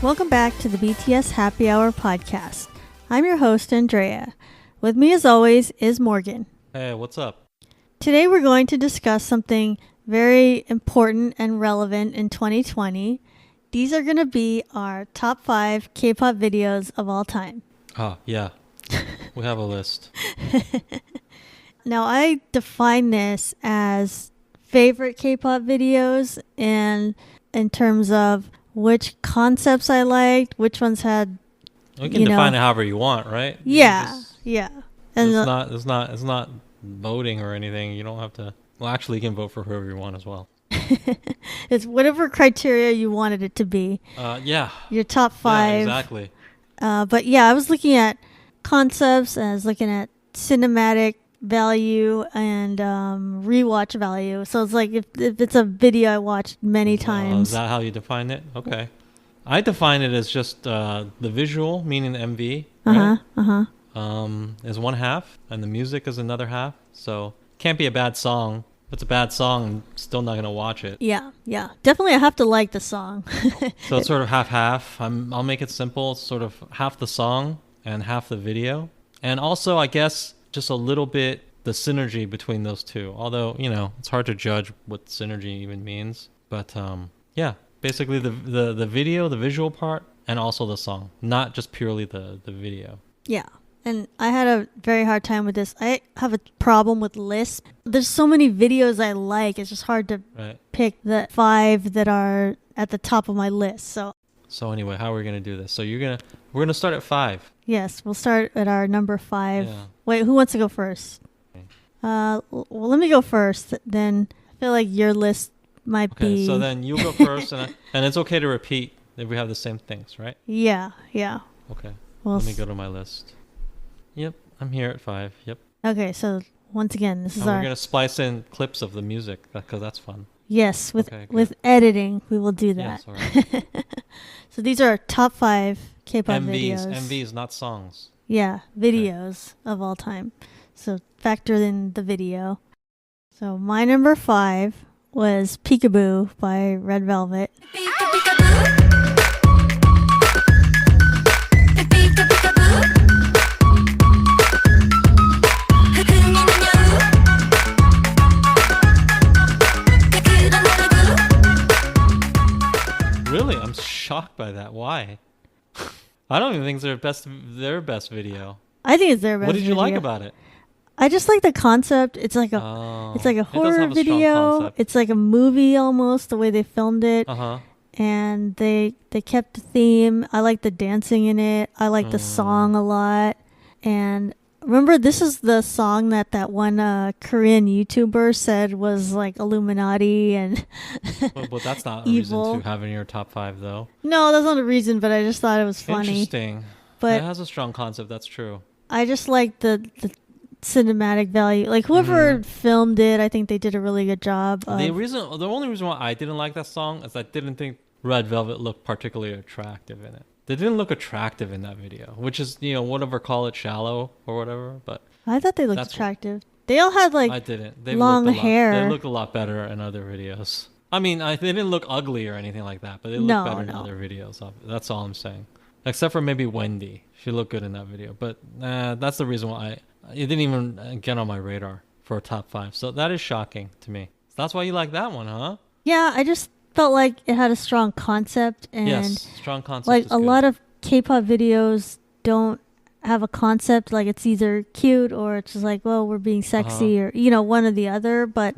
Welcome back to the BTS Happy Hour podcast. I'm your host, Andrea. With me as always is Morgan. Hey, what's up? Today we're going to discuss something very important and relevant in 2020. These are going to be our top 5 K-pop videos of all time. Oh, yeah. We have a list. Now, I define this as favorite K-pop videos and in terms of which concepts I liked, which ones had, We can define it however you want, right? Yeah. And it's not voting or anything. You don't have to. Well, actually, you can vote for whoever you want as well. It's whatever criteria you wanted it to be. Yeah. Your top 5. Yeah, exactly. But yeah, I was looking at concepts and I was looking at cinematic value and rewatch value. So it's like if it's a video I watched many times. Is that how you define it? Okay. I define it as just the visual, meaning the MV, right? Is one half, and the music is another half. So can't be a bad song. If it's a bad song, I'm still not gonna watch it. Yeah. Definitely, I have to like the song. So it's sort of half. I'll make it simple. It's sort of half the song and half the video, and also I guess just a little bit the synergy between those two. Although it's hard to judge what synergy even means. But yeah, basically the video, the visual part, and also the song, not just purely the video. Yeah. And I had a very hard time with this. I have a problem with lists. There's so many videos I like. It's just hard to pick the 5 that are at the top of my list. So anyway, how are we gonna do this? So we're gonna start at 5. Yes, we'll start at our number 5. Yeah. Wait, who wants to go first? Okay. Well, let me go first. Then I feel like your list might be. Okay, so then you go first, and it's okay to repeat if we have the same things, right? Yeah. Okay. Let me go to my list. Yep, I'm here at 5. Yep. Okay, so once again, this is we're gonna splice in clips of the music because that's fun. Yes, with editing, we will do that. Yes, all right. So these are our top 5 K-pop videos. MVs, not songs. Yeah, videos of all time. So factor in the video. So my number 5 was Peekaboo by Red Velvet. Really? I'm shocked by that. Why? I don't even think it's their best video. I think it's their best. What did you video. like about it? I just like the concept. It's like a horror video. It's like a movie almost, the way they filmed it. And they kept the theme. I like the dancing in it. I like the song a lot. And remember, this is the song that one Korean YouTuber said was like Illuminati and But that's not evil. A reason to have in your top 5, though. No, that's not a reason, but I just thought it was funny. Interesting. But it has a strong concept, that's true. I just like the cinematic value. Like whoever filmed it, I think they did a really good job. The only reason why I didn't like that song is I didn't think Red Velvet looked particularly attractive in it. They didn't look attractive in that video, which is, whatever, call it shallow or whatever. But I thought they looked attractive. They all had like I didn't. long hair. They looked a lot better in other videos. I mean, they didn't look ugly or anything like that, but they looked better in other videos. That's all I'm saying. Except for maybe Wendy. She looked good in that video. But that's the reason why it didn't even get on my radar for a top 5. So that is shocking to me. So that's why you like that one, huh? Yeah, I just felt like it had a strong concept. And yes, strong concept. Like a lot of K-pop videos don't have a concept. Like it's either cute or it's just like, well, we're being sexy or, one or the other. But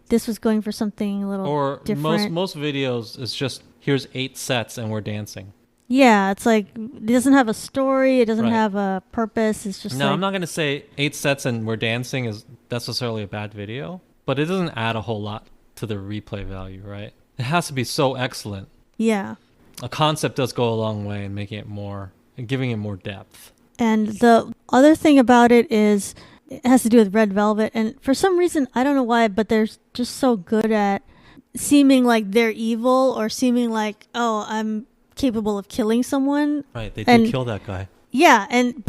this was going for something a little different. Or most videos is just, here's 8 sets and we're dancing. Yeah, it's like it doesn't have a story. It doesn't have a purpose. It's just I'm not going to say 8 sets and we're dancing is necessarily a bad video, but it doesn't add a whole lot to the replay value, right? It has to be so excellent. Yeah. A concept does go a long way in making it more, and giving it more depth. And the other thing about it is it has to do with Red Velvet. And for some reason, I don't know why, but they're just so good at seeming like they're evil or seeming like, oh, I'm capable of killing someone. Right, they did kill that guy. Yeah, and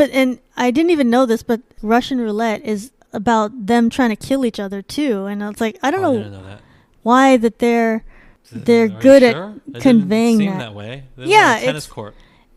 I didn't even know this, but Russian roulette is about them trying to kill each other too. And I was like, I don't know didn't know that. why that they're they're Are good you at sure? It conveying didn't seem that. that way. It was Yeah, like a tennis court.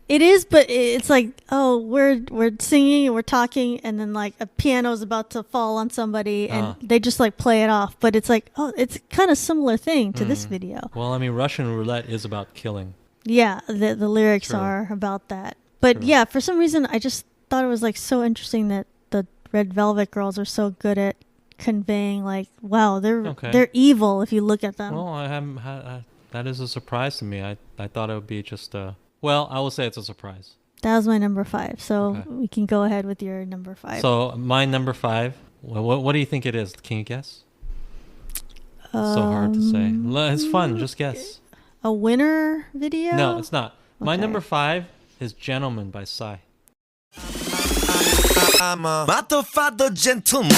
It is, but it's like, oh, we're singing and we're talking, and then like a piano is about to fall on somebody, and they just like play it off. But it's like, oh, it's kind of similar thing to this video. Well, I mean, Russian roulette is about killing. Yeah, the lyrics are about that. But yeah, for some reason, I just thought it was like so interesting that the Red Velvet girls are so good at conveying like, wow, they're evil if you look at them. Well, I haven't had that is a surprise to me. I thought it would be just well, I will say it's a surprise. That was my number 5. So we can go ahead with your number 5. So my number 5. What do you think it is? Can you guess? So hard to say. It's fun. Just guess. A winner video? No, it's not. My number 5 is "Gentleman" by Psy. I'm a motherfucker gentleman. I'm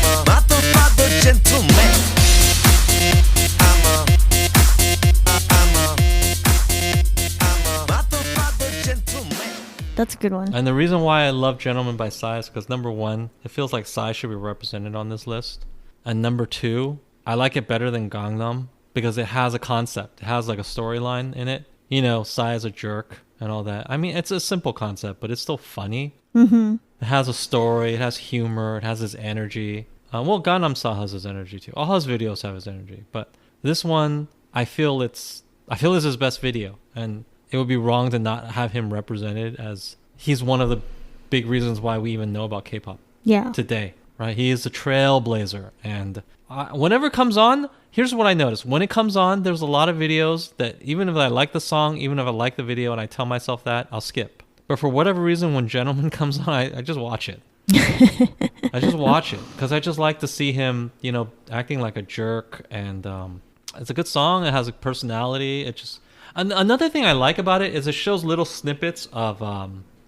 a motherfucker gentleman. That's a good one. And the reason why I love "Gentleman" by Psy is because number 1, it feels like Psy should be represented on this list. And number 2, I like it better than Gangnam because it has a concept. It has like a storyline in it. You know, Psy is a jerk and all that. I mean, it's a simple concept, but it's still funny. Mm-hmm. It has a story. It has humor. It has his energy. Well, Gangnam Style has his energy too. All his videos have his energy. But this one, I feel this is his best video. And it would be wrong to not have him represented, as he's one of the big reasons why we even know about K-pop today, right? He is a trailblazer. And whenever it comes on, here's what I noticed. When it comes on, there's a lot of videos that even if I like the song, even if I like the video and I tell myself that, I'll skip. But for whatever reason, when "Gentleman" comes on, I just watch it. I just watch it because I just like to see him, you know, acting like a jerk. And it's a good song. It has a personality. It just... Another thing I like about it is it shows little snippets of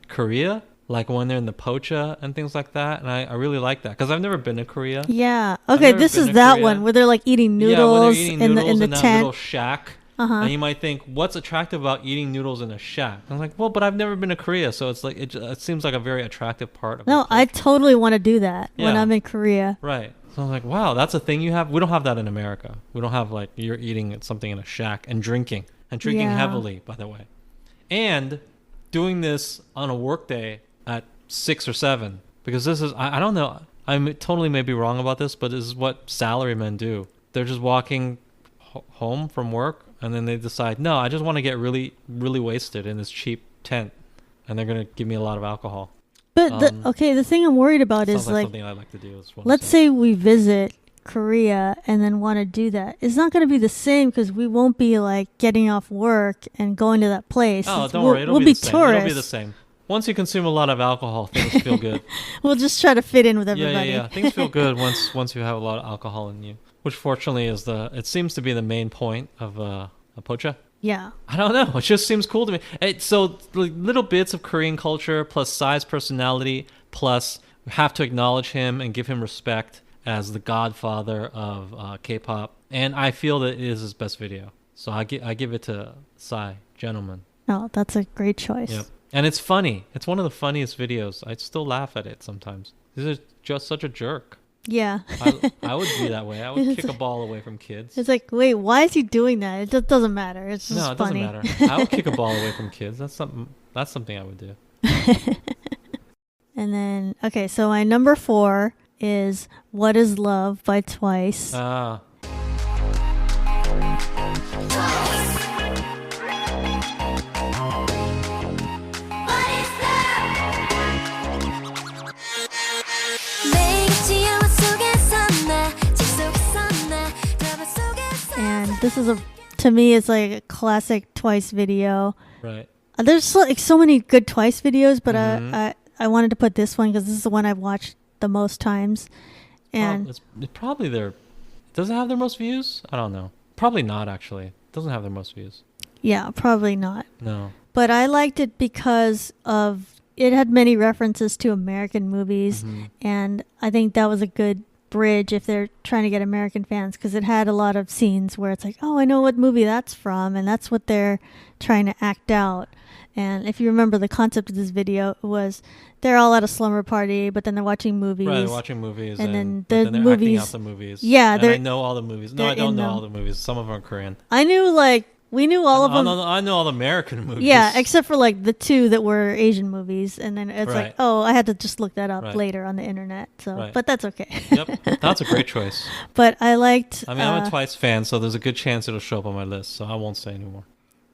Korea, like when they're in the pocha and things like that. And I really like that because I've never been to Korea. Yeah. Okay, this is that one where they're like eating noodles, in the that tent. little shack. And you might think, what's attractive about eating noodles in a shack? I'm like, well, but I've never been to Korea, so it's like it seems like a very attractive part of it. No, I totally want to do that when I'm in Korea. Right. So I'm like, wow, that's a thing you have? We don't have that in America. We don't have like you're eating something in a shack and drinking heavily, by the way. And doing this on a work day at 6 or 7, because this is, I don't know, I totally may be wrong about this, but this is what salarymen do. They're just walking home from work, and then they decide, no, I just want to get really, really wasted in this cheap tent, and they're going to give me a lot of alcohol. But the thing I'm worried about is like something I like to do. Let's say we visit Korea and then want to do that. It's not going to be the same because we won't be like getting off work and going to that place. Oh, don't worry. It'll be the same. Tourists. It'll be the same. Once you consume a lot of alcohol, things feel good. We'll just try to fit in with everybody. Yeah. Things feel good once you have a lot of alcohol in you, which fortunately it seems to be the main point of a pocha. Yeah. I don't know. It just seems cool to me. So little bits of Korean culture plus Psy's personality plus we have to acknowledge him and give him respect as the godfather of K-pop. And I feel that it is his best video. So I give it to Psy, "Gentleman." Oh, that's a great choice. Yep. And it's funny. It's one of the funniest videos. I still laugh at it sometimes. He's just such a jerk. Yeah. I would be that way. I would kick a ball away from kids. It's like, wait, why is he doing that? It just doesn't matter. It's just funny. No, it doesn't matter. I would kick a ball away from kids. That's something I would do. And then, okay, so my number 4 is "What Is Love" by Twice. Ah. And this is to me, it's like a classic Twice video. Right. There's like so many good Twice videos, but I wanted to put this one because this is the one I've watched the most times. And it's probably does it have their most views? I don't know. Probably not, actually. It doesn't have their most views. Yeah, probably not. No. But I liked it because it had many references to American movies, and I think that was a good bridge if they're trying to get American fans, because it had a lot of scenes where it's like, oh, I know what movie that's from, and that's what they're trying to act out. And if you remember, the concept of this video was they're all at a slumber party, but then they're watching movies. Right, they're watching movies, and then they're acting out the movies. Yeah, and I know all the movies. No, I don't know all the movies. Some of them are Korean. We knew all of them. I know all the American movies. Yeah, except for like the two that were Asian movies, and then it's like, oh, I had to just look that up later on the internet. So, but that's okay. Yep, that's a great choice. But I liked. I mean, I'm a Twice fan, so there's a good chance it'll show up on my list. So I won't say anymore.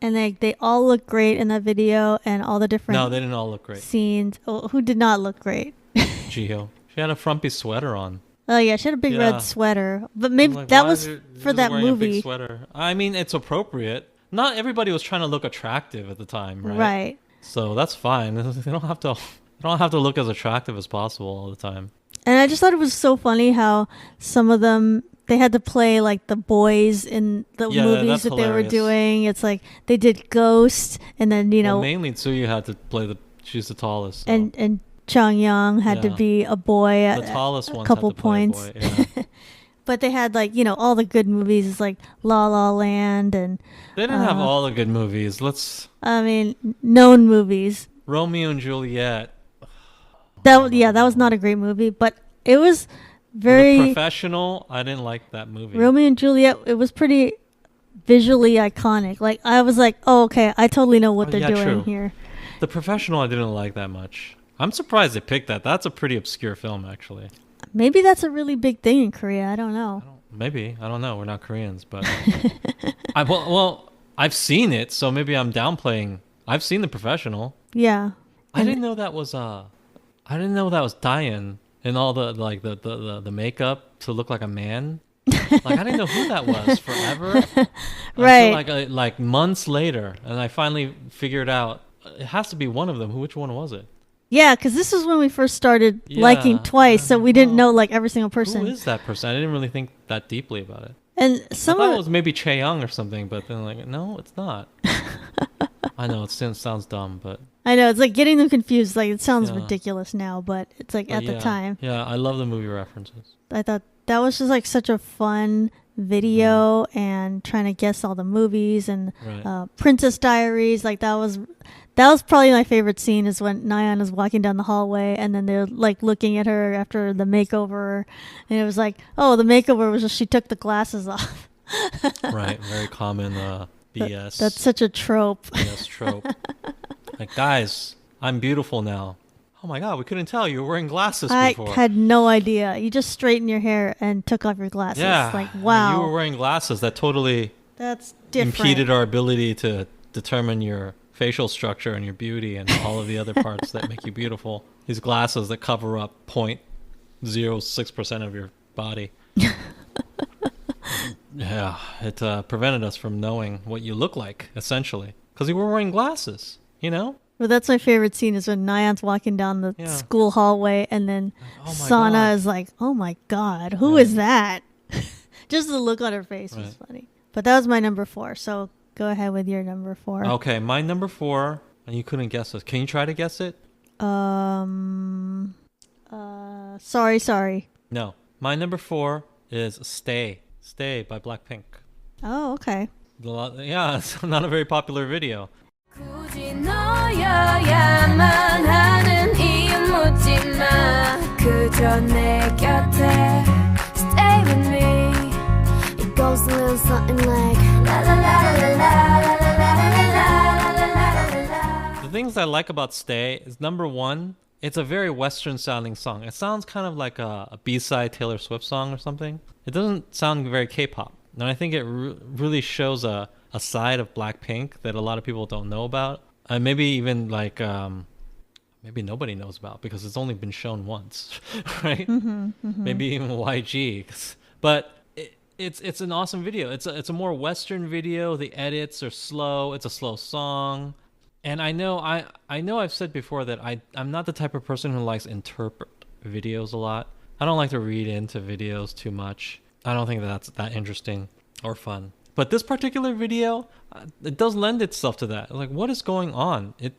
And they all look great in that video, and all the different. No, they didn't all look great. Scenes. Oh, who did not look great? Jiho. She had a frumpy sweater on. Oh yeah, she had a big red sweater, but maybe that was for that movie. A big sweater. I mean, it's appropriate. Not everybody was trying to look attractive at the time, right? Right. So that's fine. They don't have to look as attractive as possible all the time. And I just thought it was so funny how some of them they had to play like the boys in the movies that they were doing. It's like they did Ghost, and then mainly Tsuyu had to play she's the tallest. So. And Chung Young had to be a boy at the tallest a couple points. A boy, yeah. But they had all the good movies. It's like La La Land, and they didn't have all the good movies. Known movies. Romeo and Juliet. That was not a great movie, but it was very The Professional. I didn't like that movie. Romeo and Juliet. It was pretty visually iconic. Like I was like, oh okay, I totally know what they're doing here. The Professional, I didn't like that much. I'm surprised they picked that. That's a pretty obscure film, actually. Maybe that's a really big thing in Korea. I don't know. Maybe. I don't know. We're not Koreans, but I've seen it, so maybe I'm downplaying. I've seen The Professional. Yeah. I didn't know that was Diane and all the makeup to look like a man. Like I didn't know who that was forever. Right. Until like months later, and I finally figured out it has to be one of them. Which one was it? Yeah, because this was when we first started liking Twice, so we didn't know like every single person. Who is that person? I didn't really think that deeply about it. And I thought it was maybe Chaeyoung or something, but then no, it's not. I know it sounds dumb, but I know it's like getting them confused. Like it sounds ridiculous now, but it's like at the time. Yeah, I love the movie references. I thought that was just like such a fun video and trying to guess all the movies and Princess Diaries. Like that was probably my favorite scene is when Nayeon is walking down the hallway and then they're like looking at her after the makeover, and it was like, oh, the makeover was just she took the glasses off. Right, very common BS. That's such a trope. BS trope. Like, guys, I'm beautiful now. Oh my God, we couldn't tell you were wearing glasses before. I had no idea. You just straightened your hair and took off your glasses. Yeah, like wow. You were wearing glasses that totally that's different. Impeded our ability to determine your facial structure and your beauty and all of the other parts that make you beautiful. These glasses that cover up 0.06% of your body. Yeah, it prevented us from knowing what you look like, essentially. Because you were wearing glasses, Well, that's my favorite scene is when Nayeon's walking down the school hallway and then Sana is like, oh my God, who is that? Just the look on her face was funny. But that was my number 4, so go ahead with your number 4. Okay, my number 4, and you couldn't guess it. Can you try to guess it? Sorry. No. My number 4 is Stay. Stay by Blackpink. Oh, okay. Yeah, it's not a very popular video. Stay with me. It goes a little something like la la la la la la la. The things I like about Stay is number 1, it's a very Western sounding song. It sounds kind of like a B-side Taylor Swift song or something. It doesn't sound very K-pop. And I think it really shows a side of Blackpink that a lot of people don't know about. And maybe even like, maybe nobody knows about because it's only been shown once, right? Maybe even YG. But it's an awesome video. It's a more Western video. The edits are slow. It's a slow song. And I know I've said before that I'm not the type of person who likes interpret videos a lot. I don't like to read into videos too much. I don't think that's that interesting or fun. But this particular video, it does lend itself to that. Like, what is going on? It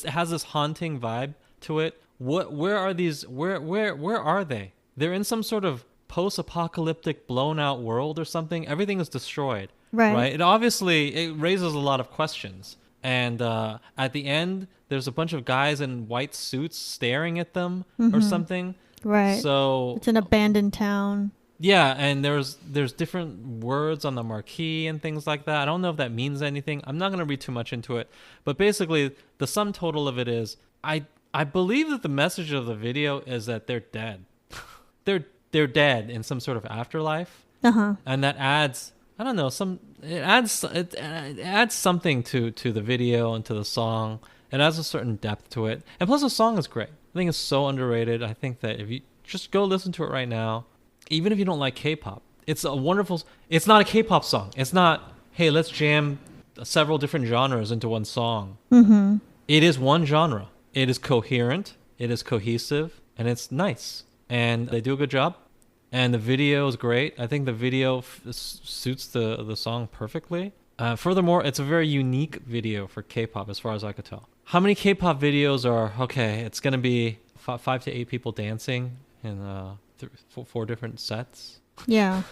has this haunting vibe to it. Where are these? Where are they? They're in some sort of post-apocalyptic blown out world or something. Everything is destroyed. Right. It obviously it raises a lot of questions. And at the end, there's a bunch of guys in white suits staring at them or something. Right. So it's an abandoned town. Yeah, and there's different words on the marquee and things like that. I don't know if that means anything. I'm not going to read too much into it. But basically, the sum total of it is I believe that the message of the video is that they're dead. they're dead in some sort of afterlife. Uh-huh. And that adds, I don't know, it adds something to the video and to the song. It adds a certain depth to it. And plus the song is great. I think it's so underrated. I think that if you just go listen to it right now, even if you don't like K-pop, it's not a K-pop song. It's not, hey, let's jam several different genres into one song. Mm-hmm. It is one genre. It is coherent. It is cohesive. And it's nice. And they do a good job. And the video is great. I think the video suits the song perfectly. Furthermore, it's a very unique video for K-pop as far as I could tell. How many K-pop videos are, okay, it's going to be 5 to 8 people dancing in 4 different sets. Yeah.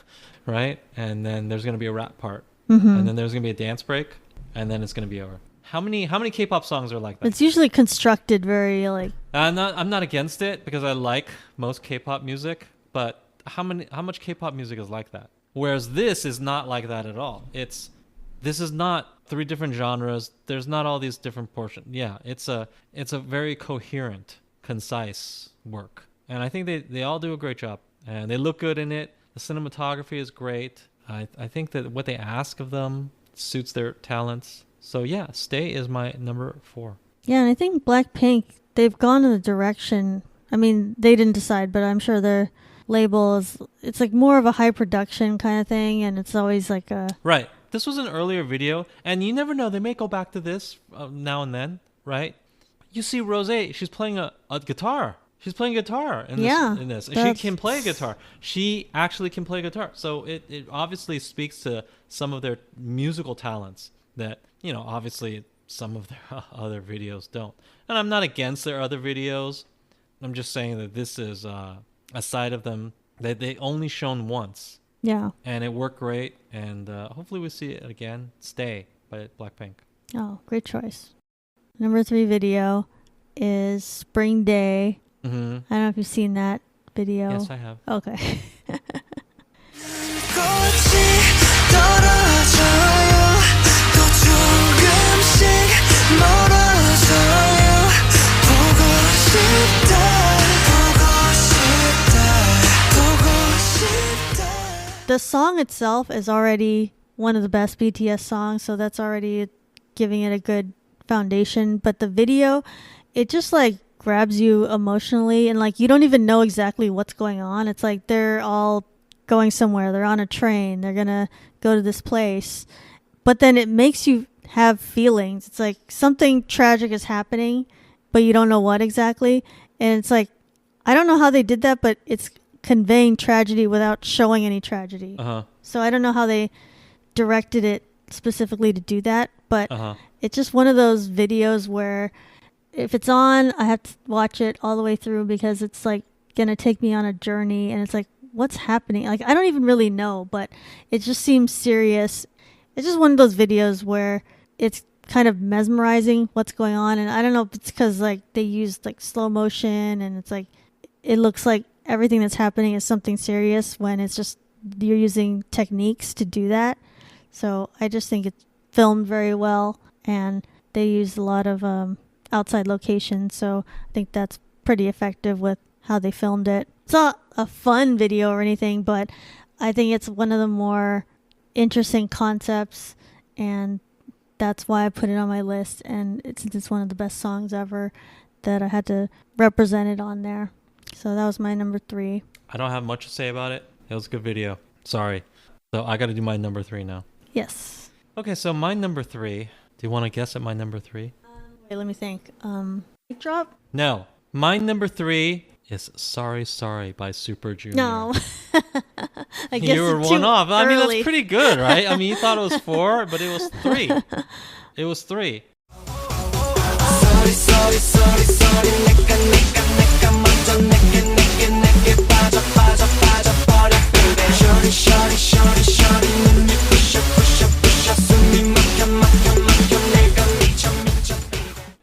Right? And then there's going to be a rap part. Mm-hmm. And then there's going to be a dance break. And then it's going to be over. How many K-pop songs are like that? It's usually constructed very like... I'm not against it because I like most K-pop music. But how much K-pop music is like that? Whereas this is not like that at all. This is not 3 different genres. There's not all these different portions. Yeah, it's a very coherent, concise work. And I think they all do a great job. And they look good in it. The cinematography is great. I think that what they ask of them suits their talents. So yeah, Stay is my number 4. Yeah, and I think Blackpink, they've gone in the direction... I mean, they didn't decide, but I'm sure their label it's like more of a high production kind of thing. And it's always like a... Right. This was an earlier video, and you never know. They may go back to this now and then, right? You see Rosé, she's playing a guitar. She's playing guitar in this. And she can play guitar. She actually can play guitar. So it obviously speaks to some of their musical talents that, obviously some of their other videos don't. And I'm not against their other videos. I'm just saying that this is a side of them that they only shown once. Yeah. And it worked great. And hopefully we see it again. Stay by Blackpink. Oh, great choice. Number 3 video is Spring Day. Mm-hmm. I don't know if you've seen that video. Yes, I have. Okay. The song itself is already one of the best BTS songs, so that's already giving it a good foundation. But the video, it just like grabs you emotionally, and like you don't even know exactly what's going on. It's like they're all going somewhere. They're on a train. They're gonna go to this place, but then it makes you have feelings. It's like something tragic is happening, but you don't know what exactly. And it's like, I don't know how they did that, but it's conveying tragedy without showing any tragedy. So I don't know how they directed it specifically to do that, but it's just one of those videos where if it's on, I have to watch it all the way through because it's like gonna take me on a journey, and it's like, what's happening? Like, I don't even really know, but it just seems serious. It's just one of those videos where it's kind of mesmerizing what's going on, and I don't know if it's because like they used like slow motion, and it's like it looks like everything that's happening is something serious when it's just you're using techniques to do that. So I just think it's filmed very well, and they used a lot of outside locations, so I think that's pretty effective with how they filmed it. It's not a fun video or anything, but I think it's one of the more interesting concepts, and that's why I put it on my list. And it's one of the best songs ever that I had to represent it on there. So that was my number 3. I don't have much to say about it. It was a good video. Sorry. So I got to do my number 3 now. Yes. Okay, so my number 3. Do you want to guess at my number 3? Wait, let me think. Mic drop? No. My number 3 is Sorry Sorry by Super Junior. No. I guess you were it's one too off. I mean, early. that's pretty good, right? I mean, you thought it was 4, but it was 3. It was 3. Sorry, sorry, sorry, sorry. 내가 먼저 내게 빠져 빠져 빠져 버려. shawty shawty shawty shawty 눈이 부셔 부셔 부셔 숨이 막혀 막혀 막혀 내가 미쳐 미쳐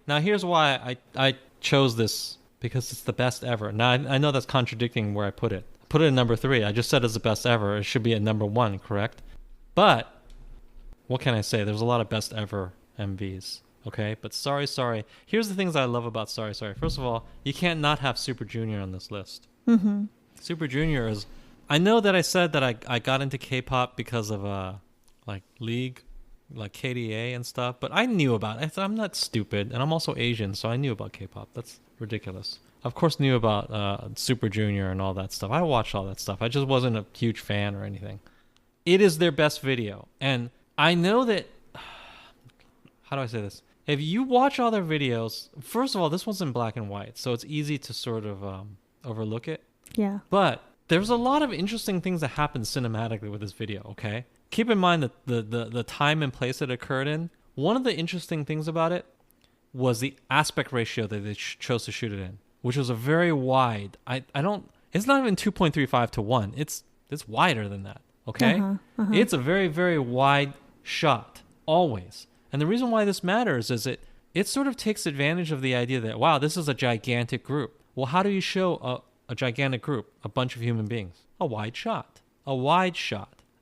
Now here's why I chose this, because it's the best ever. Now I know that's contradicting where I put it. I put it at number 3. I just said it's the best ever. It should be at number 1, correct? But what can I say? There's a lot of best ever MVs. Okay, but sorry. Here's the things I love about sorry. First of all, you can't not have Super Junior on this list. Mm-hmm. Super Junior is. I know that I said that I got into K-pop because of like League, like KDA and stuff, but I knew about it. I'm not stupid, and I'm also Asian, so I knew about K-pop. That's ridiculous. Of course, knew about Super Junior and all that stuff. I watched all that stuff. I just wasn't a huge fan or anything. It is their best video, and I know that. How do I say this? If you watch all their videos, first of all, this one's in black and white, so it's easy to sort of overlook it. Yeah. But there's a lot of interesting things that happen cinematically with this video, okay? Keep in mind that the time and place it occurred in. One of the interesting things about it was the aspect ratio that they chose to shoot it in, which was a very wide. It's not even 2.35 to 1. It's wider than that, okay? It's a very, very wide shot, always. And the reason why this matters is it sort of takes advantage of the idea that, wow, this is a gigantic group. Well, how do you show a gigantic group, a bunch of human beings? A wide shot.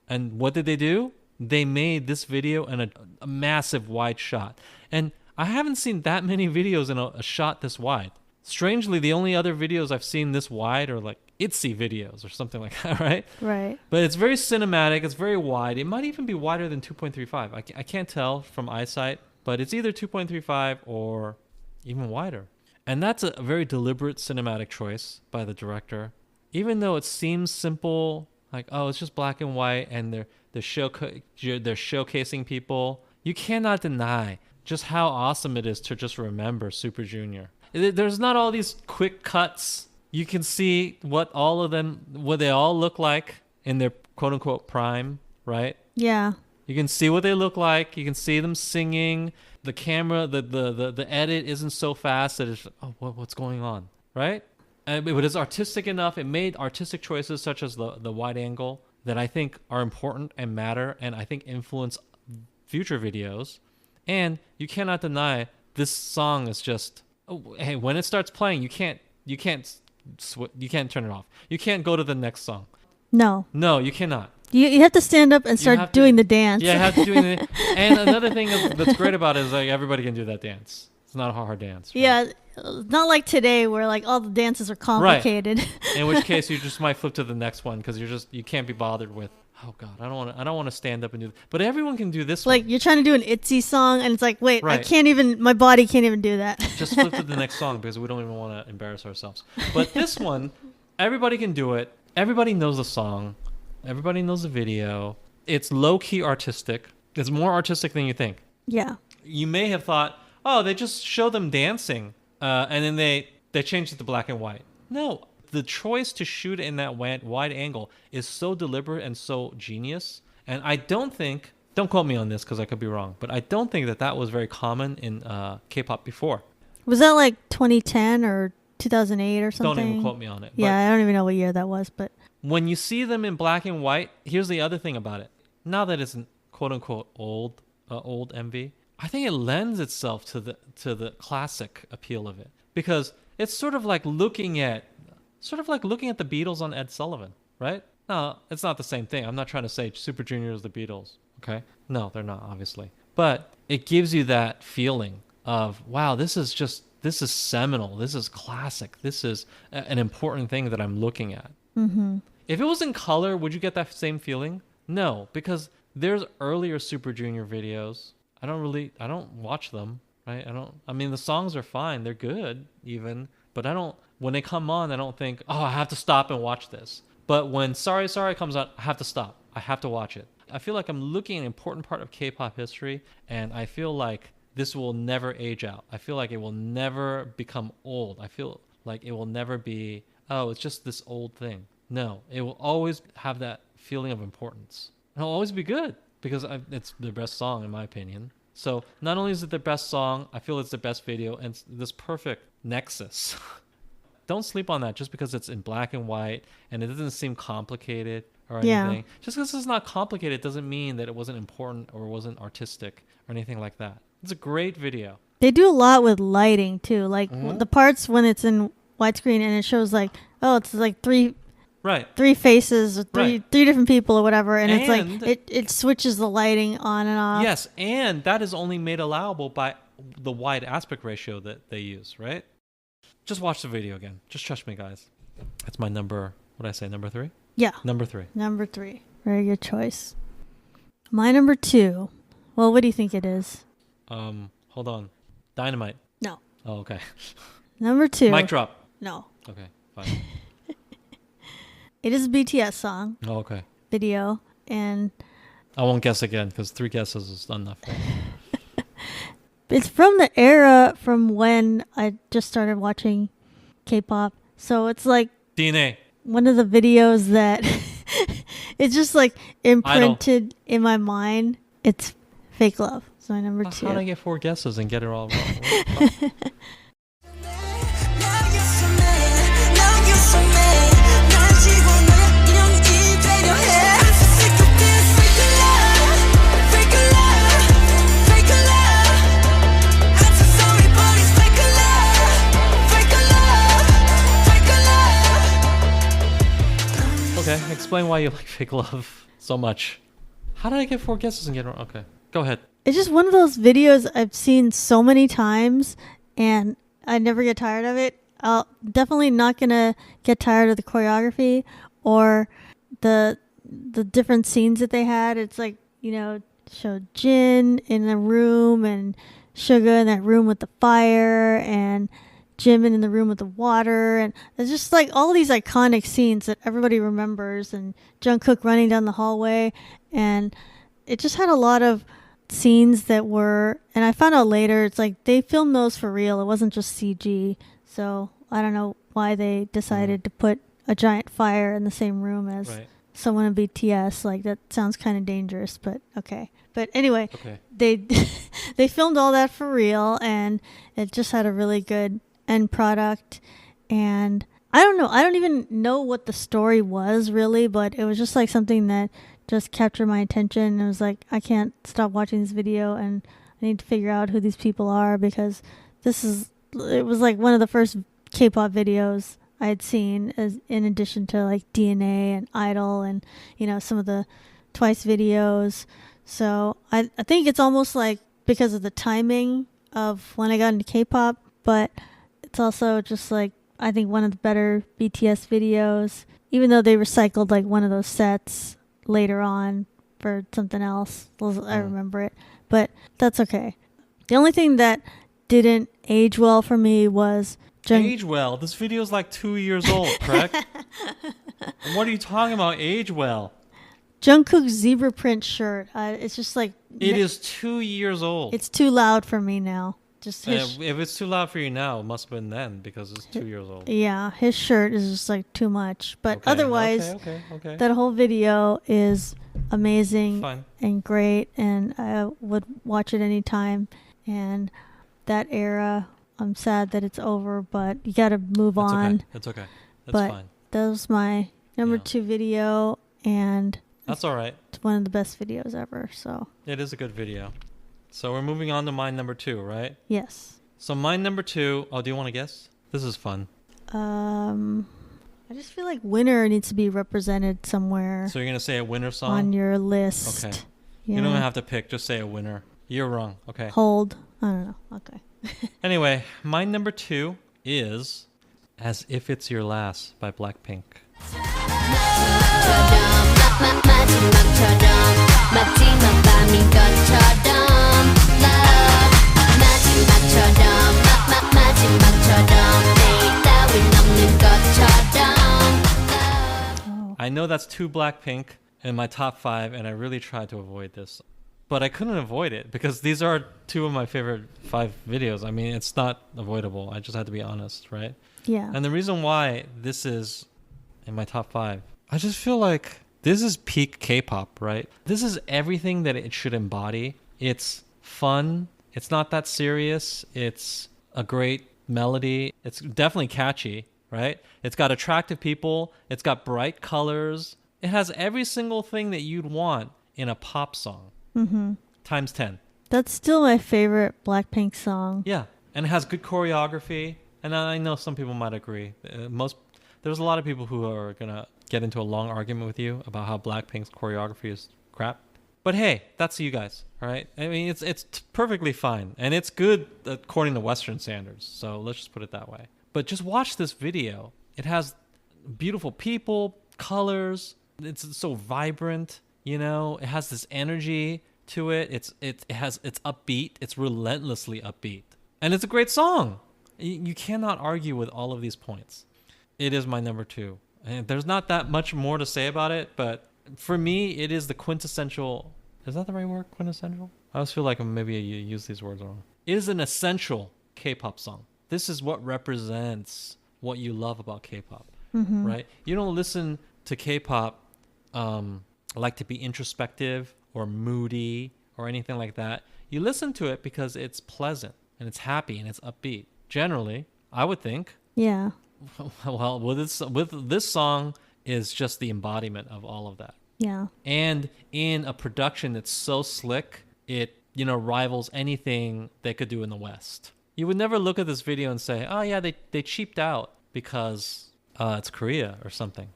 And what did they do? They made this video in a massive wide shot. And I haven't seen that many videos in a shot this wide. Strangely, the only other videos I've seen this wide are like ITZY videos or something like that, right? Right. But it's very cinematic. It's very wide. It might even be wider than 2.35. I can't tell from eyesight, but it's either 2.35 or even wider. And that's a very deliberate cinematic choice by the director. Even though it seems simple, like, oh, it's just black and white and they're showcasing people, you cannot deny just how awesome it is to just remember Super Junior. There's not all these quick cuts. You can see what they all look like in their quote unquote prime, right? Yeah. You can see what they look like. You can see them singing. The camera, the edit isn't so fast that it's, oh, what's going on, right? But it's artistic enough. It made artistic choices such as the wide angle that I think are important and matter, and I think influence future videos. And you cannot deny this song is just, hey, when it starts playing, you can't turn it off. You can't go to the next song. No, you cannot. You have to stand up and start doing the dance. Yeah, you have to do it. And another thing that's great about it is like everybody can do that dance. It's not a hard dance. Right? Yeah, not like today where like all the dances are complicated. Right. In which case you just might flip to the next one because you can't be bothered with, oh God, I don't want to stand up and do. But everyone can do this. Like one. You're trying to do an ITZY song and it's like, wait, right. I can't even. My body can't even do that. Just flip to the next song because we don't even want to embarrass ourselves. But this one, everybody can do it. Everybody knows the song. Everybody knows the video. It's low-key artistic. It's more artistic than you think. Yeah. You may have thought, oh, they just show them dancing, and then they changed it to black and white. No, the choice to shoot in that wide angle is so deliberate and so genius. And I don't quote me on this because I could be wrong, but I don't think that was very common in K-pop before. Was that like 2010 or 2008 or something? Don't even quote me on it. Yeah, I don't even know what year that was, but... When you see them in black and white, here's the other thing about it. Now that it's an quote unquote old MV, I think it lends itself to the classic appeal of it because it's sort of like looking at the Beatles on Ed Sullivan, right? No, it's not the same thing. I'm not trying to say Super Junior is the Beatles, okay? No, they're not, obviously. But it gives you that feeling of, wow, this is seminal. This is classic. This is an important thing that I'm looking at. Mm-hmm. If it was in color, would you get that same feeling? No, because there's earlier Super Junior videos. I don't watch them, right? I mean, the songs are fine. They're good even, but when they come on, I don't think, oh, I have to stop and watch this. But when Sorry Sorry comes out, I have to stop. I have to watch it. I feel like I'm looking at an important part of K-pop history, and I feel like this will never age out. I feel like it will never become old. I feel like it will never be, oh, it's just this old thing. No, it will always have that feeling of importance. It'll always be good because it's the best song in my opinion. So not only is it the best song, I feel it's the best video and it's this perfect nexus don't sleep on that just because it's in black and white and it doesn't seem complicated or anything. Just because it's not complicated doesn't mean that it wasn't important or wasn't artistic or anything like that. It's a great video. They do a lot with lighting too. Like the parts when it's in widescreen and it shows like, oh, it's like three faces or three different people or whatever, and it's like it switches the lighting on and off. Yes, and that is only made allowable by the wide aspect ratio that they use, right? Just watch the video again. Just trust me, guys. That's my number. What did I say? Number 3? Yeah. Number 3. Number 3. Very good choice. My number 2. Well, what do you think it is? Hold on. Dynamite. No. Oh, okay. Number 2. Mic drop. No. Okay, fine. It is a BTS song. Oh, okay. Video, and I won't guess again because 3 guesses is enough. It's from the era from when I just started watching K-pop. So it's like DNA. One of the videos that it's just like imprinted in my mind. It's Fake Love. So my number 2. How did I get 4 guesses and get it all wrong? Okay, explain why you like Fake Love so much. How did I get 4 guesses and get it wrong? Okay, go ahead. It's just one of those videos I've seen so many times and I never get tired of it. I'll definitely not gonna get tired of the choreography or the different scenes that they had. It's like, you know, showed Jin in a room and Suga in that room with the fire and Jimin in the room with the water, and it's just like all these iconic scenes that everybody remembers, and Jungkook running down the hallway, and it just had a lot of scenes that were, and I found out later it's like they filmed those for real. It wasn't just CG. So I don't know why they decided to put a giant fire in the same room as someone in BTS. Like, that sounds kind of dangerous, but okay. But anyway, they they filmed all that for real, and it just had a really good end product. And I don't know, I don't even know what the story was really, but it was just like something that just captured my attention. It was like, I can't stop watching this video and I need to figure out who these people are, because it was like one of the first K-pop videos I had seen, as in addition to like DNA and Idol and, you know, some of the Twice videos. So I think it's almost like because of the timing of when I got into K-pop, but it's also just like, I think one of the better BTS videos, even though they recycled like one of those sets later on for something else. I remember it, but that's okay. The only thing that didn't age well for me was age well? This video is like 2 years old, correct? What are you talking about? Age well? Jungkook's zebra print shirt. It's just like, it is 2 years old. It's too loud for me now. Just if it's too loud for you now, it must have been then, because it's 2 years old. Yeah, his shirt is just like too much. But otherwise, that whole video is amazing and great, and I would watch it anytime. And that era, I'm sad that it's over, but you got to move on. It's okay. That's but fine. That was my number 2 video, and that's all right. It's one of the best videos ever. So it is a good video. So we're moving on to my number 2, right? Yes. So my number 2. Oh, do you want to guess? This is fun. I just feel like Winner needs to be represented somewhere. So you're gonna say a Winner song on your list? Okay. You don't have to pick. Just say a Winner. You're wrong. Okay. Hold. I don't know. Okay. Anyway, my number 2 is "As If It's Your Last" by Blackpink. I know that's 2 Blackpink in my top 5, and I really tried to avoid this, but I couldn't avoid it because these are 2 of my favorite 5 videos. I mean, it's not avoidable. I just had to be honest, right? Yeah. And the reason why this is in my top 5, I just feel like this is peak K-pop, right? This is everything that it should embody. It's fun. It's not that serious. It's a great melody. It's definitely catchy. right? It's got attractive people. It's got bright colors. It has every single thing that you'd want in a pop song. Times 10. That's still my favorite Blackpink song. Yeah, and it has good choreography. And I know some people might agree. There's a lot of people who are gonna get into a long argument with you about how Blackpink's choreography is crap. But hey, that's you guys, all right? I mean, it's perfectly fine, and it's good according to Western standards. So let's just put it that way. But just watch this video. It has beautiful people, colors. It's so vibrant. You know, it has this energy to it. It's upbeat. It's relentlessly upbeat, and it's a great song. You cannot argue with all of these points. It is my number 2. And there's not that much more to say about it, but for me, it is the quintessential. Is that the right word? Quintessential? I always feel like maybe you use these words wrong. It is an essential K-pop song. This is what represents what you love about K-pop, right? You don't listen to K-pop like to be introspective or moody or anything like that. You listen to it because it's pleasant and it's happy and it's upbeat. Generally, I would think. Yeah. Well, with this song is just the embodiment of all of that. Yeah. And in a production that's so slick, it, rivals anything they could do in the West. You would never look at this video and say, oh yeah, they cheaped out because it's Korea or something.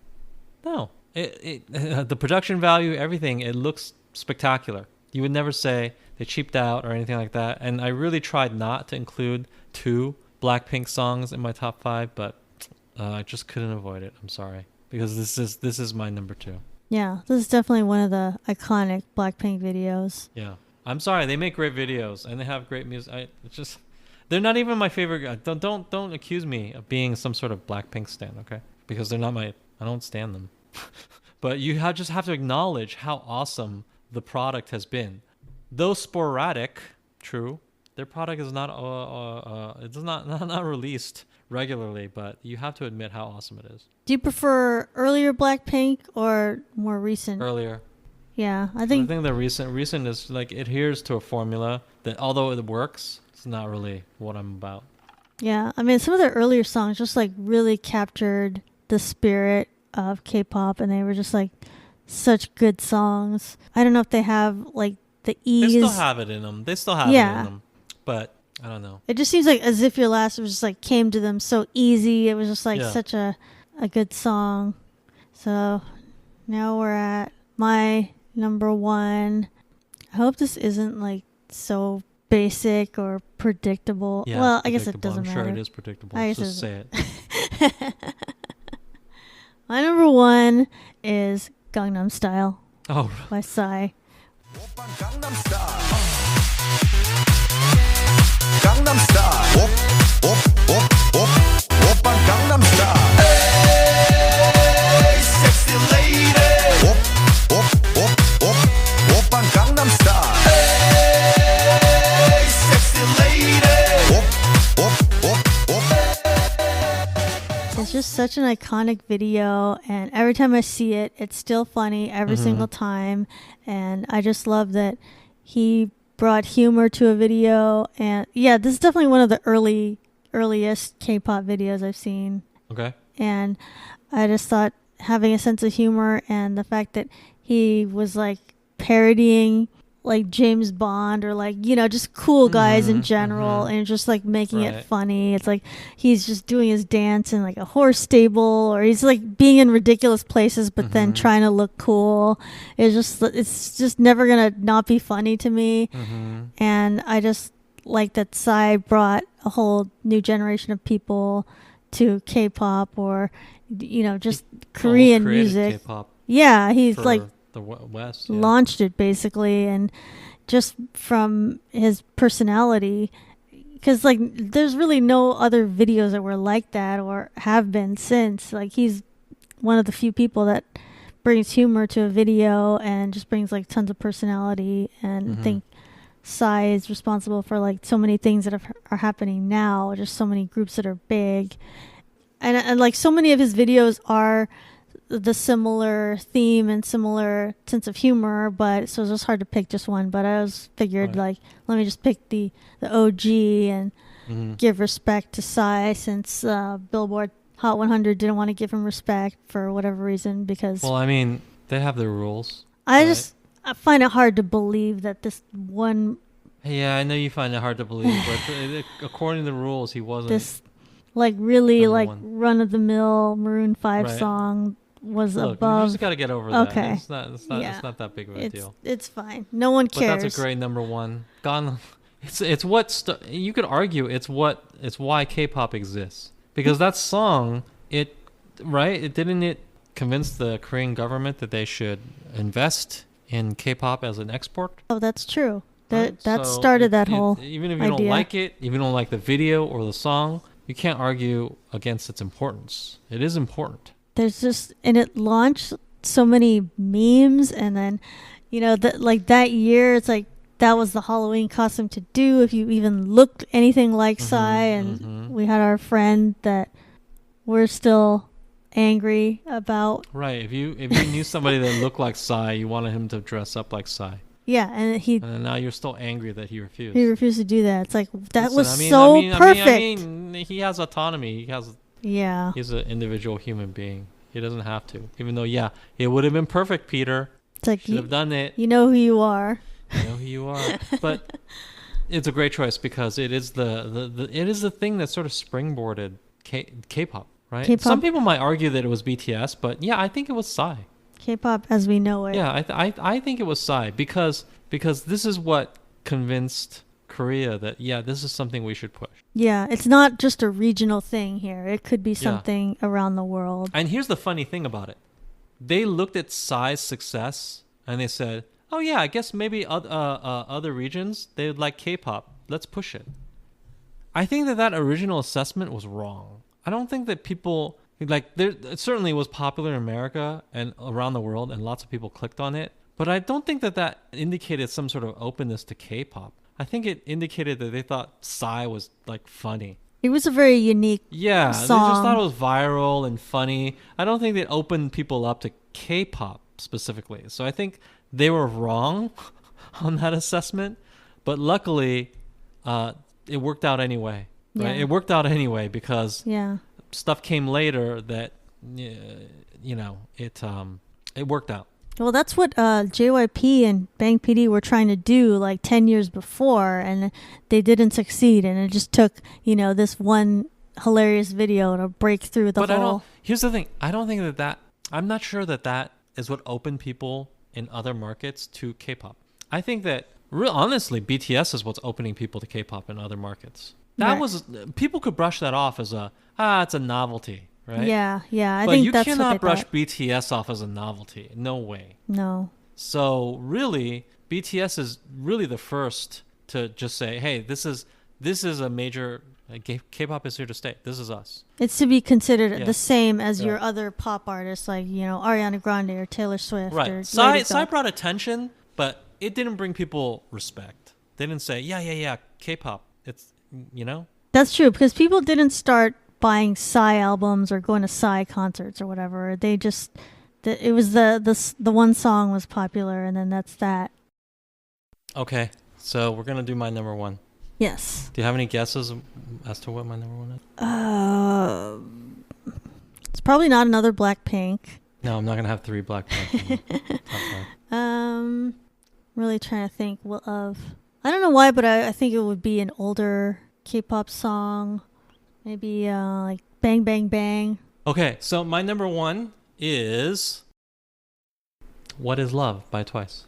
No. The production value, everything, it looks spectacular. You would never say they cheaped out or anything like that. And I really tried not to include 2 Blackpink songs in my top 5, but I just couldn't avoid it. I'm sorry, because this is my number 2. Yeah, this is definitely one of the iconic Blackpink videos. Yeah, I'm sorry. They make great videos and they have great music. They're not even my favorite. Don't accuse me of being some sort of Blackpink stan, okay? Because they're not I don't stan them. But you just have to acknowledge how awesome the product has been. Though sporadic, true, their product is not it's not released regularly, but you have to admit how awesome it is. Do you prefer earlier Blackpink or more recent? Earlier. Yeah, I think the recent is like adheres to a formula that, although it works, it's not really what I'm about. Yeah, I mean, some of their earlier songs just like really captured the spirit of K-pop, and they were just like such good songs. I don't know if they have like the ease. They still have it in them. It in them. But I don't know. It just seems like As If Your Last was just like came to them so easy. It was just like such a good song. So now we're at my number 1. I hope this isn't like so basic or predictable. Yeah, well, I guess it doesn't matter. I'm sure it is predictable. Just say it. My number 1 is Gangnam Style by Psy. Gangnam Style. Gangnam Style. Oppa Gangnam Style. Hey, sexy lady. Oppa Gangnam Style. Hey, sexy lady. It's just such an iconic video, and every time I see it, it's still funny every single time. And I just love that he brought humor to a video. And yeah, this is definitely one of the earliest K-pop videos I've seen. Okay. And I just thought having a sense of humor and the fact that he was like parodying like James Bond or like, just cool guys in general and just like making it funny. It's like he's just doing his dance in like a horse stable, or he's like being in ridiculous places but then trying to look cool. It's just never gonna not be funny to me. And I just like that Psy brought a whole new generation of people to K-pop, or just Korean music. K-pop. Yeah, he's like the West, launched it basically, and just from his personality, because like there's really no other videos that were like that or have been since. Like he's one of the few people that brings humor to a video and just brings like tons of personality, and I think Psy is responsible for like so many things that are happening now, just so many groups that are big, and like so many of his videos are the similar theme and similar sense of humor, but so it's just hard to pick just one. But I was figured like, let me just pick the OG and give respect to Psy, since Billboard Hot 100 didn't want to give him respect for whatever reason because Well, I mean, they have their rules. I find it hard to believe that this one. Yeah, I know you find it hard to believe, but according to the rules, he wasn't. This like really like one. run of the mill Maroon 5 Right. song was Look, above. you just got to get over that. Okay. It's not that big of a deal. It's fine. No one cares. But that's a great number one. Gone. It's what you could argue. It's why K-pop exists, because that song it didn't convince the Korean government that they should invest in K-pop as an export. Oh, that's true. That So started that whole even if you idea. don't like it, even if you don't like the video or the song, you can't argue against its importance. It is important. There's just, and it launched so many memes, and then that year it's like that was the Halloween costume to do if you even looked anything like Psy, and we had our friend that we're still angry about. Right. If you knew somebody that looked like Psy, you wanted him to dress up like Psy. Yeah, and now you're still angry that he refused. He refused to do that. It's like that was Listen, perfect. I mean, he has autonomy. He's an individual human being. He doesn't have to. Even though, it would have been perfect, Peter. It's like should have done it. You know who you are. You know who you are. But it's a great choice because it is the thing that sort of springboarded K-pop, right? K-pop. Some people might argue that it was BTS, but I think it was Psy. K-pop as we know it. Yeah, I think it was Psy because this is what convinced Korea that this is something we should push. Yeah, it's not just a regional thing here. It could be something around the world. And here's the funny thing about it. They looked at Psy's success and they said, "Oh yeah, I guess maybe other regions they would like K-pop. Let's push it." I think that original assessment was wrong. I don't think that people it certainly was popular in America and around the world, and lots of people clicked on it. But I don't think that indicated some sort of openness to K-pop. I think it indicated that they thought Psy was like funny. It was a very unique song. They just thought it was viral and funny. I don't think it opened people up to K-pop specifically. So I think they were wrong on that assessment. But luckily, it worked out anyway. Right? Yeah. It worked out anyway because stuff came later that it worked out. Well, that's what JYP and Bang PD were trying to do like 10 years before, and they didn't succeed, and it just took this one hilarious video to break through the whole. Here's the thing. I don't think that I'm not sure that is what opened people in other markets to K-pop. I think that honestly, BTS is what's opening people to K-pop in other markets. People could brush that off as it's a novelty, right? Yeah. I but think that's what they thought. you cannot brush BTS off as a novelty. No way. No. So really, BTS is really the first to just say, "Hey, this is a major K-pop is here to stay. This is us." It's to be considered the same as your other pop artists, like Ariana Grande or Taylor Swift. Right. Or Psy brought attention, but it didn't bring people respect. They didn't say, "Yeah, K-pop." It's That's true, because people didn't start buying Psy albums or going to Psy concerts or whatever. They just it was the one song was popular, and then that's that. Okay, so we're gonna do my number one. Yes. Do you have any guesses as to what my number one is? It's probably not another Blackpink. No, I'm not gonna have 3 Blackpink. Really trying to think of. I don't know why, but I think it would be an older K-pop song. Maybe like Bang Bang Bang. Okay, so my number one is What Is Love by Twice.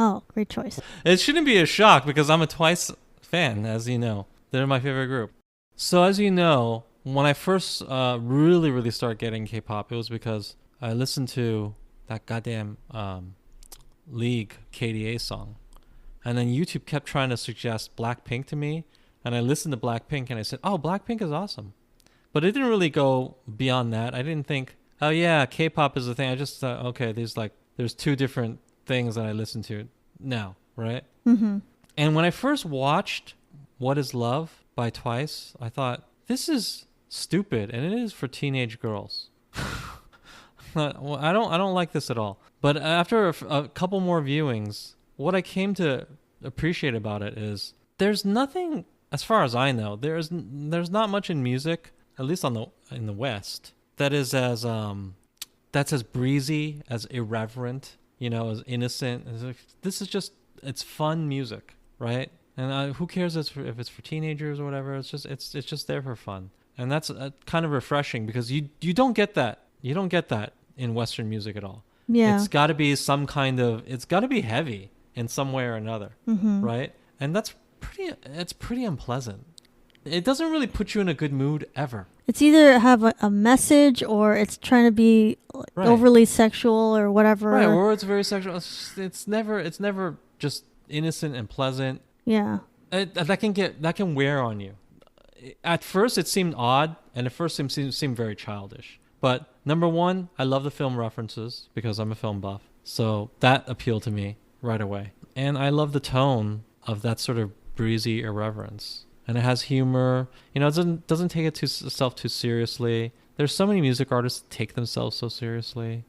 Oh, great choice. It shouldn't be a shock because I'm a Twice fan, as you know. They're my favorite group. So as you know, when I first really started getting K-pop, it was because I listened to that goddamn League KDA song. And then YouTube kept trying to suggest Blackpink to me. And I listened to Blackpink and I said, oh, Blackpink is awesome. But it didn't really go beyond that. I didn't think, oh yeah, K-pop is a thing. I just thought, okay, there's 2 different things that I listen to now, right? Mm-hmm. And when I first watched What Is Love by Twice, I thought, this is stupid, and it is for teenage girls. Well, I don't like this at all. But after a couple more viewings, what I came to appreciate about it is there's nothing, as far as I know, there's not much in music, at least in the West, that is as that's as breezy, as irreverent, as innocent. This is just, it's fun music, right? And who cares if it's for teenagers or whatever? It's just there for fun, and that's kind of refreshing because you don't get that. You don't get that in Western music at all. Yeah, it's got to be it's got to be heavy in some way or another, right? And it's pretty unpleasant. It doesn't really put you in a good mood ever. It's either have a message or it's trying to be overly sexual or whatever. Right, or it's very sexual. It's never just innocent and pleasant. Yeah. That can wear on you. At first it seemed odd, and at first it seemed very childish. But number one, I love the film references because I'm a film buff. So that appealed to me right away. And I love the tone of that sort of breezy irreverence. And it has humor. It doesn't take itself too seriously. There's so many music artists that take themselves so seriously.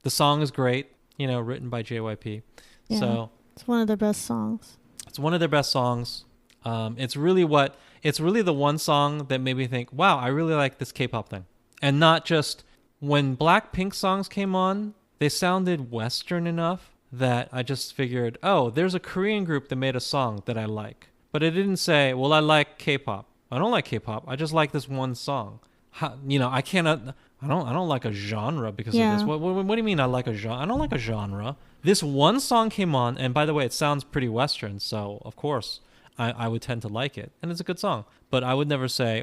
The song is great, written by JYP. Yeah, so it's one of their best songs. It's one of their best songs. It's really the one song that made me think, wow, I really like this K-pop thing. And not just when Blackpink songs came on, they sounded Western enough that I just figured, oh, there's a Korean group that made a song that I like. But it didn't say, well, I like K-pop. I don't like K-pop. I just like this one song. I don't like a genre because of this. What do you mean I like a genre? I don't like a genre. This one song came on, and by the way, it sounds pretty Western, so of course I would tend to like it. And it's a good song. But I would never say,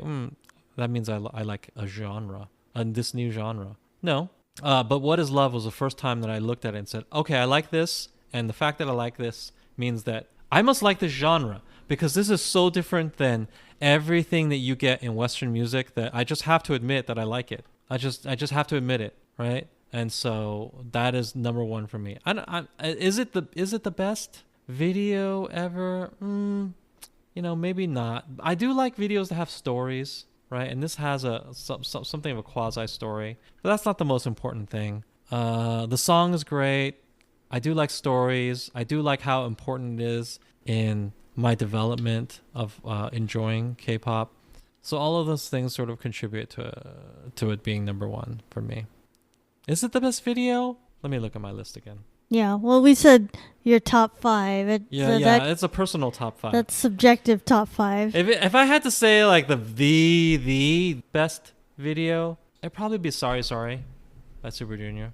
that means I like a genre, this new genre. No. But What Is Love was the first time that I looked at it and said, okay, I like this, and the fact that I like this means that I must like this genre. Because this is so different than everything that you get in Western music that I just have to admit that I like it. I just have to admit it, right? And so that is number one for me. Is it the best video ever? Maybe not. I do like videos that have stories, right? And this has something of a quasi story, but that's not the most important thing. The song is great. I do like stories. I do like how important it is in my development of enjoying K-pop. So all of those things sort of contribute to it being number one for me. Is it the best video? Let me look at my list again. Yeah, well, we said your top 5. It's a personal top 5. That's subjective top 5. If I had to say like the best video, it'd probably be Sorry Sorry by Super Junior.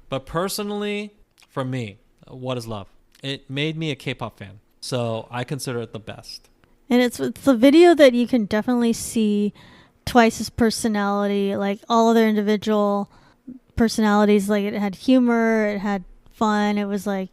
But personally, for me, What Is Love? It made me a K-pop fan. So I consider it the best. And it's the video that you can definitely see Twice's personality, like all of their individual personalities. Like it had humor, it had fun. It was like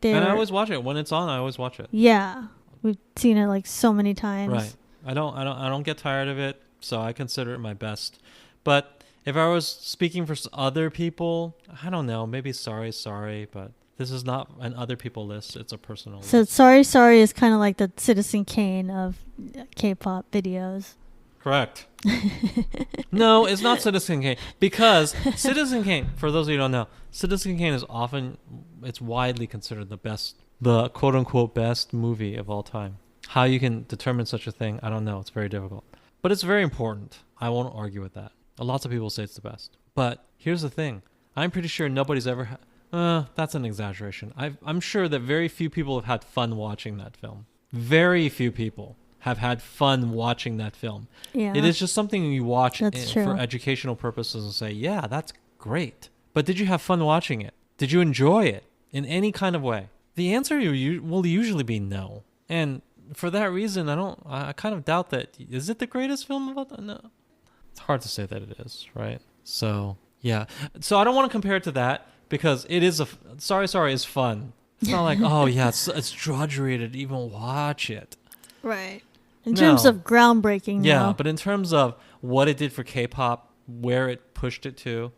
I always watch it when it's on. I always watch it. Yeah, we've seen it like so many times. Right. I don't get tired of it. So I consider it my best. But if I was speaking for other people, I don't know. Maybe Sorry, but. This is not an other people list. It's a personal list. So Sorry is kind of like the Citizen Kane of K-pop videos. Correct. No, it's not Citizen Kane. Because Citizen Kane, for those of you who don't know, Citizen Kane is it's widely considered the quote-unquote best movie of all time. How you can determine such a thing, I don't know. It's very difficult. But it's very important. I won't argue with that. Lots of people say it's the best. But here's the thing. I'm pretty sure nobody's ever... that's an exaggeration. I'm sure that very few people have had fun watching that film. Very few people have had fun watching that film. Yeah. It is just something you watch for educational purposes and say, yeah, that's great. But did you have fun watching it? Did you enjoy it in any kind of way? The answer will usually be no. And for that reason, I kind of doubt that. Is it the greatest film of all time? No. It's hard to say that it is, right? So, yeah. So I don't want to compare it to that. Because it is Sorry is fun. It's not like, oh yeah, it's drudgery to even watch it. Right. In terms of groundbreaking. Yeah, but in terms of what it did for K-pop, where it pushed it to.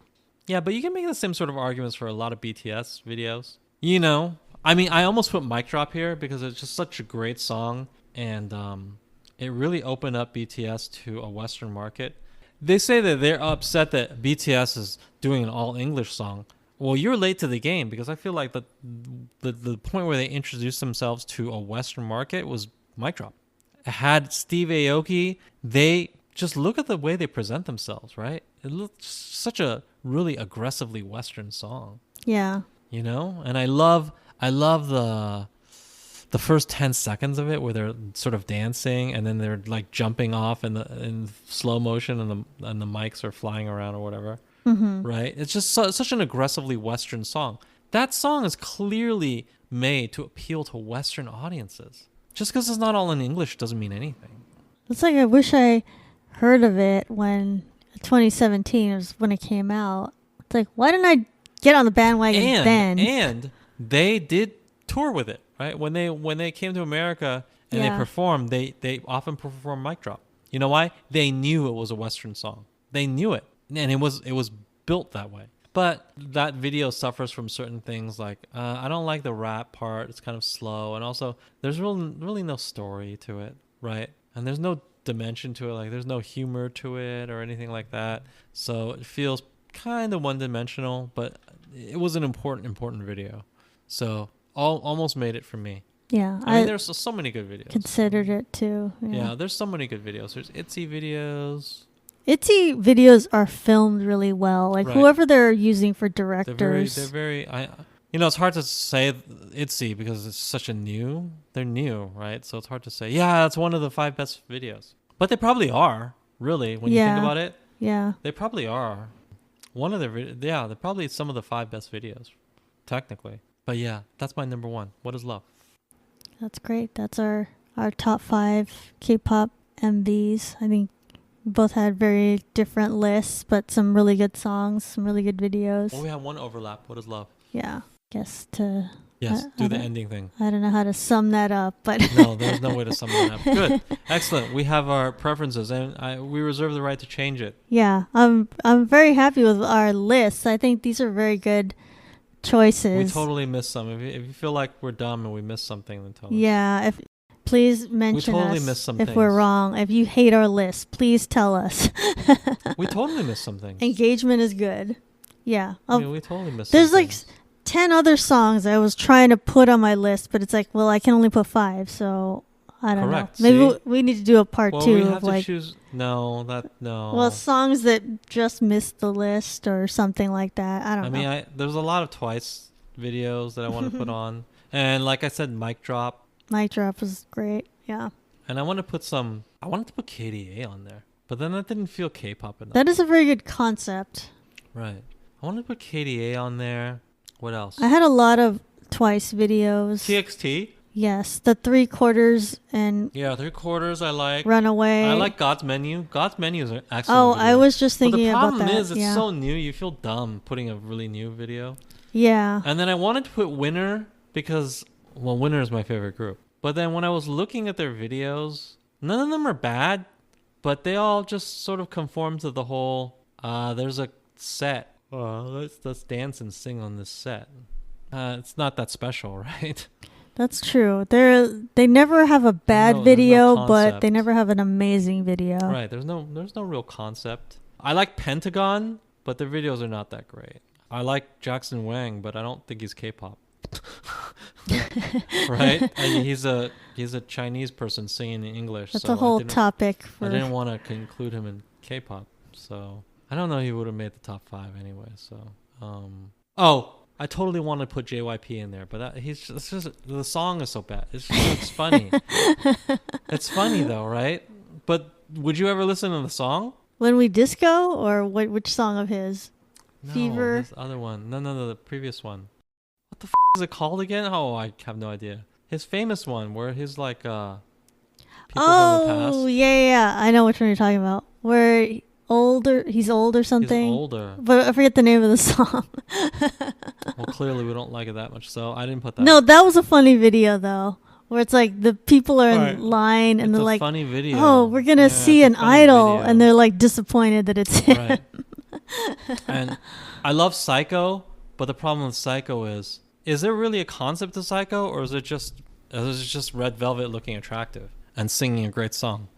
Yeah, but you can make the same sort of arguments for a lot of BTS videos. I mean, I almost put Mic Drop here because it's just such a great song. And it really opened up BTS to a Western market. they say that they're upset that BTS is doing an all English song. Well, you're late to the game because I feel like the point where they introduced themselves to a Western market was mic drop. Had Steve Aoki, they just look at the way they present themselves, right? It looks such a really aggressively Western song. Yeah. You know? And I love the first 10 seconds of it where they're sort of dancing and then they're like jumping off in slow motion and the mics are flying around or whatever. Mm-hmm. Right? It's just such an aggressively Western song. That song is clearly made to appeal to Western audiences. Just because it's not all in English doesn't mean anything. It's like I wish I heard of it when 2017 was when it came out. It's like, why didn't I get on the bandwagon then? And they did tour with it, right? When they came to America and they performed, they often perform mic drop. You know why? They knew it was a Western song. They knew it. And it was built that way. But that video suffers from certain things like I don't like the rap part. It's kind of slow. And also there's really no story to it, right? And there's no dimension to it. Like there's no humor to it or anything like that. So it feels kind of one-dimensional, but it was an important video. So almost made it for me. Yeah. I mean, there's so many good videos. Considered it too. Yeah, there's so many good videos. There's ITZY videos. ITZY videos are filmed really well. Like whoever they're using for directors. They're very it's hard to say ITZY because it's such they're new, right? So it's hard to say, yeah, it's one of the 5 best videos. But they probably are, really, when you think about it. Yeah. They probably are. They're probably some of the 5 best videos, technically. But yeah, that's my number 1. What is love? That's great. That's our top 5 K-pop MVs. I think we both had very different lists, but some really good songs, some really good videos. Well, we have one overlap. What is love? Yeah. Do the ending thing. I don't know how to sum that up, but no, there's no way to sum that up. Good, excellent. We have our preferences, and we reserve the right to change it. Yeah, I'm very happy with our lists. I think these are very good choices. We totally missed some. If you feel like we're dumb and we missed something, then tell us. Yeah, please mention us if we're wrong. If you hate our list, please tell us. We totally missed some things. Engagement is good. Yeah, we totally missed. There's like 10 other songs I was trying to put on my list, but it's like, well, I can only put 5, so I don't know. Maybe we need to do a part 2 we have of to like choose. No. Well, songs that just missed the list or something like that. I don't know. I mean, there's a lot of Twice videos that I want to put on, and like I said, mic drop. Mic drop was great. Yeah. And I wanted to put KDA on there, but then that didn't feel K-pop enough. That is a very good concept. Right. I wanted to put KDA on there. What else? I had a lot of Twice videos. TXT? Yes, the 3/4 and 3/4 I like. Runaway. I like God's Menu. God's Menu is an excellent video. I was just thinking about that. The problem is it's so new. You feel dumb putting a really new video. Yeah. And then I wanted to put Winner because, Winner is my favorite group. But then when I was looking at their videos, none of them are bad, but they all just sort of conform to the whole, there's a set. Let's dance and sing on this set. It's not that special, right? That's true. They never have a bad video, but they never have an amazing video. Right. There's no real concept. I like Pentagon, but their videos are not that great. I like Jackson Wang, but I don't think he's K-pop. Right? I mean, he's a Chinese person singing in English. That's a whole topic. I didn't want to include him in K-pop, so I don't know. He would have made the top 5 anyway. So, I totally want to put JYP in there, but the song is so bad. It's funny. It's funny though, right? But would you ever listen to the song? When We Disco, or which song of his? No, Fever. This other one. No, the previous one. What the is it called again? Oh, I have no idea. His famous one where he's like people from the past. Oh, yeah. I know which one you're talking about. Where he's old or something. He's older. But I forget the name of the song. Well, clearly we don't like it that much, so I didn't put that. No, that was a funny video though. Where it's like the people are in line and they're like, funny video. Oh, we're going to see an idol. Video. And they're like disappointed that it's him. Right. And I love Psycho, but the problem with Psycho is there really a concept to Psycho, or is it just Red Velvet looking attractive and singing a great song?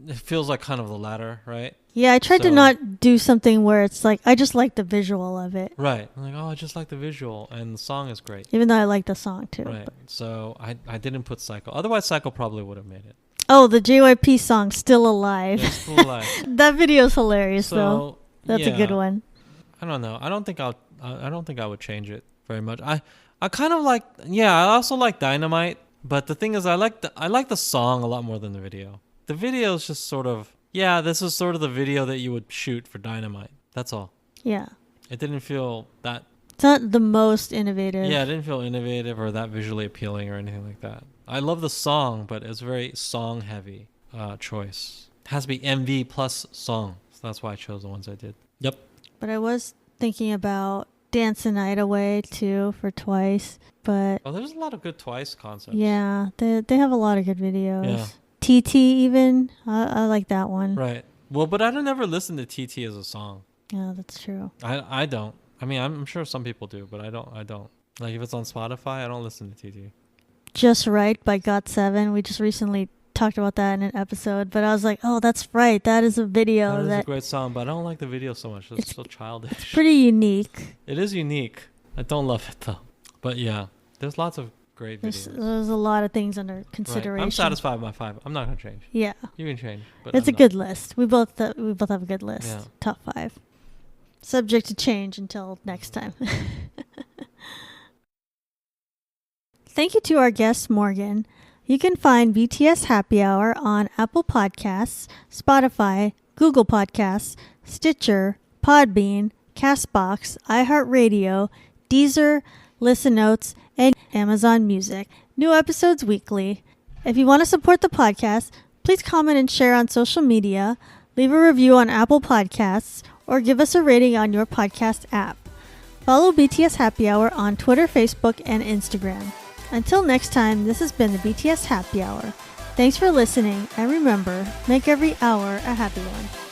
It feels like kind of the latter, right? Yeah, I tried to So- not do something where it's like, I just like the visual of it. Right. I'm like, oh, I just like the visual, and the song is great. Even though I like the song too. Right. But- So I didn't put Psycho. Otherwise, Psycho probably would have made it. Oh, the JYP song, Still Alive. Yeah, it's cool life. That video's hilarious though. So That's a good one. I don't know. I don't think I would change it very much. I kind of like. Yeah, I also like Dynamite, but the thing is, I like the song a lot more than the video. The video is just sort of, yeah, this is sort of the video that you would shoot for Dynamite. That's all. Yeah. It didn't feel that. It's not the most innovative. Yeah, it didn't feel innovative or that visually appealing or anything like that. I love the song, but it's a very song heavy choice. It has to be MV plus song. So that's why I chose the ones I did. Yep. But I was thinking about Dance the Night Away too for Twice. But Oh, there's a lot of good Twice concepts. yeah, they have a lot of good videos. Yeah. TT even. I like that one. Right. Well, but I don't ever listen to TT as a song. Yeah, that's true. I don't. I mean, I'm sure some people do, but I don't. Like if it's on Spotify, I don't listen to TT. Just Right by GOT7. We just recently talked about that in an episode, but I was like, oh, that's right. That is a video That is a that great song, but I don't like the video so much. It's so childish. pretty unique. It is unique. I don't love it though. But yeah, there's lots of great videos. There's a lot of things under Right. consideration. I'm satisfied with my 5. I'm not gonna change. Yeah. You can change, but It's I'm a good list. We both have a good list. Yeah. Top 5. Subject to change until next time. Thank you to our guest, Morgan. You can find BTS Happy Hour on Apple Podcasts, Spotify, Google Podcasts, Stitcher, Podbean, Castbox, iHeartRadio, Deezer, Listen Notes, and Amazon Music. New episodes weekly. If you want to support the podcast, please comment and share on social media, leave a review on Apple Podcasts, or give us a rating on your podcast app. Follow BTS Happy Hour on Twitter, Facebook, and Instagram. Until next time, this has been the BTS Happy Hour. Thanks for listening, and remember, make every hour a happy one.